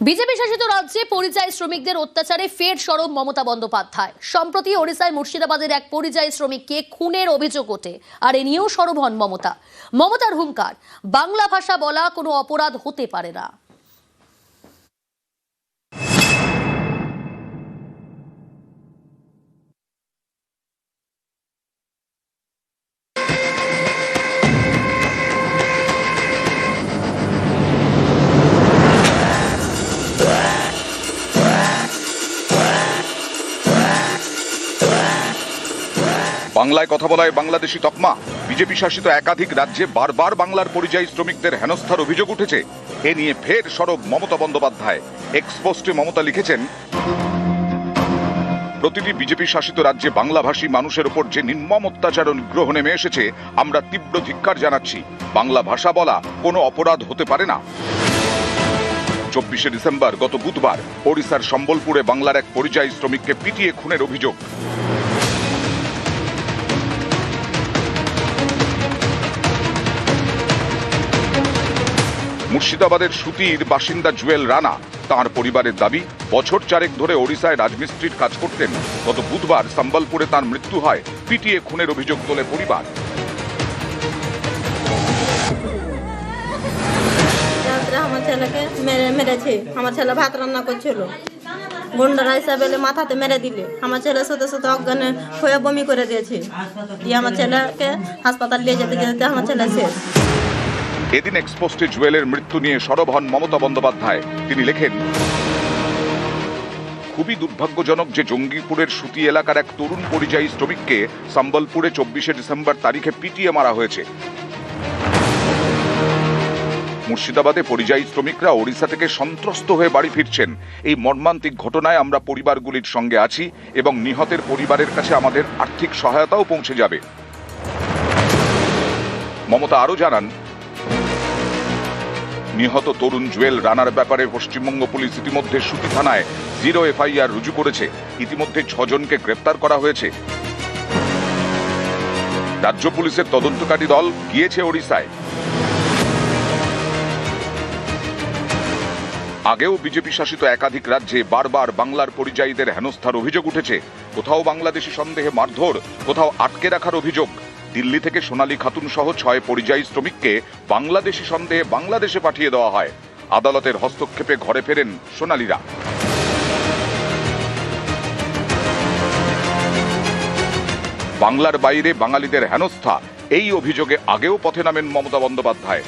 BJP শাসিত রাজ্যে পরিযায়ী শ্রমিকদের অত্যাচারে ফের সরব মমতা বন্দ্যোপাধ্যায়। সম্প্রতি ওড়িশায় মুর্শিদাবাদের এক পরিযায়ী শ্রমিককে খুনের অভিযোগ ওঠে, আর এ নিয়েও সরব হন মমতা। মমতার হুঙ্কার, বাংলা ভাষা বলা কোনো অপরাধ হতে পারে না। বাংলায় কথা বলায় বাংলাদেশি তকমা। বিজেপি শাসিত একাধিক রাজ্যে বারবার বাংলার পরিযায়ী শ্রমিকদের হেনস্থার অভিযোগ উঠেছে। এ নিয়ে ফের সরব মমতা বন্দ্যোপাধ্যায়। এক্সপোস্টে মমতা লিখেছেন, প্রতিটি বিজেপি শাসিত রাজ্যে বাংলাভাষী মানুষের উপর যে নির্মম অত্যাচার ও নিগ্রহ নেমে এসেছে, আমরা তীব্র ধিক্কার জানাচ্ছি। বাংলা ভাষা বলা কোনো অপরাধ হতে পারে না। 24শে ডিসেম্বর গত বুধবার ওড়িশার সম্বলপুরে বাংলার এক পরিযায়ী শ্রমিককে পিটিয়ে খুনের অভিযোগ। মুর্শিদাবাদের সুতির বাসিন্দা জুয়েল রানা, তাঁর পরিবারের দাবি, বছর চারেক ধরে ওড়িশায় রাজমিস্ত্রির কাজ করতেন। গত বুধবার সম্বলপুরে তাঁর মৃত্যু হয়। পিটিয়ে খুনের অভিযোগ তোলে পরিবার। আমার ছেলেকে মেরেছে। আমার ছেলে ভাত রান্না করছিল, গুন্ডারা হিসাবে মাথাতে মেরে দিলে আমার ছেলে সাথে সাথে অজ্ঞান হয়ে বমি করে দিয়েছে। আমার ছেলেকে হাসপাতাল নিয়ে যেতে যেতে আমার ছেলে শেষ। এদিন এক্সপোস্টে জুয়েলের মৃত্যু নিয়ে সরব হন মমতা বন্দ্যোপাধ্যায়। তিনি লেখেন, খুবই দুর্ভাগ্যজনক যে জঙ্গিপুরের সুতি এলাকার এক তরুণ পরিযায়ী শ্রমিককে সম্বলপুরে 24শে ডিসেম্বর তারিখে পিটিয়ে মারা হয়েছে। মুর্শিদাবাদে পরিযায়ী শ্রমিকরা ওড়িশা থেকে সন্ত্রস্ত হয়ে বাড়ি ফিরছেন। এই মর্মান্তিক ঘটনায় আমরা পরিবারগুলির সঙ্গে আছি এবং নিহতের পরিবারের কাছে আমাদের আর্থিক সহায়তাও পৌঁছে যাবে। মমতা আরও জানান, নিহত তরুণ জুয়েল রানার ব্যাপারে পশ্চিমবঙ্গ পুলিশ ইতিমধ্যে সুতি থানায় 0 FIR রুজু করেছে। ইতিমধ্যে 6 জনকে গ্রেপ্তার করা হয়েছে। রাজ্য পুলিশের তদন্তকারী দল গিয়েছে ওড়িশায়। আগেও বিজেপি শাসিত একাধিক রাজ্যে বারবার বাংলার পরিযায়ীদের হেনস্থার অভিযোগ উঠেছে। কোথাও বাংলাদেশি সন্দেহে মারধর, কোথাও আটকে রাখার অভিযোগ। দিল্লি থেকে সোনালী খাতুন সহ 6 পরিযায়ী শ্রমিককে বাংলাদেশি সন্দেহে বাংলাদেশে পাঠিয়ে দেওয়া হয়। আদালতের হস্তক্ষেপে ঘরে ফেরেন সোনালীরা। বাংলার বাইরে বাঙালিদের হেনস্থা, এই অভিযোগে আগেও পথে নামেন মমতা বন্দ্যোপাধ্যায়।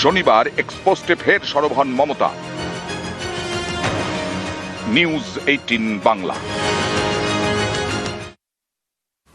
শনিবার এক্সপোস্টে ফের সরব হন মমতা। নিউজ 18 বাংলা।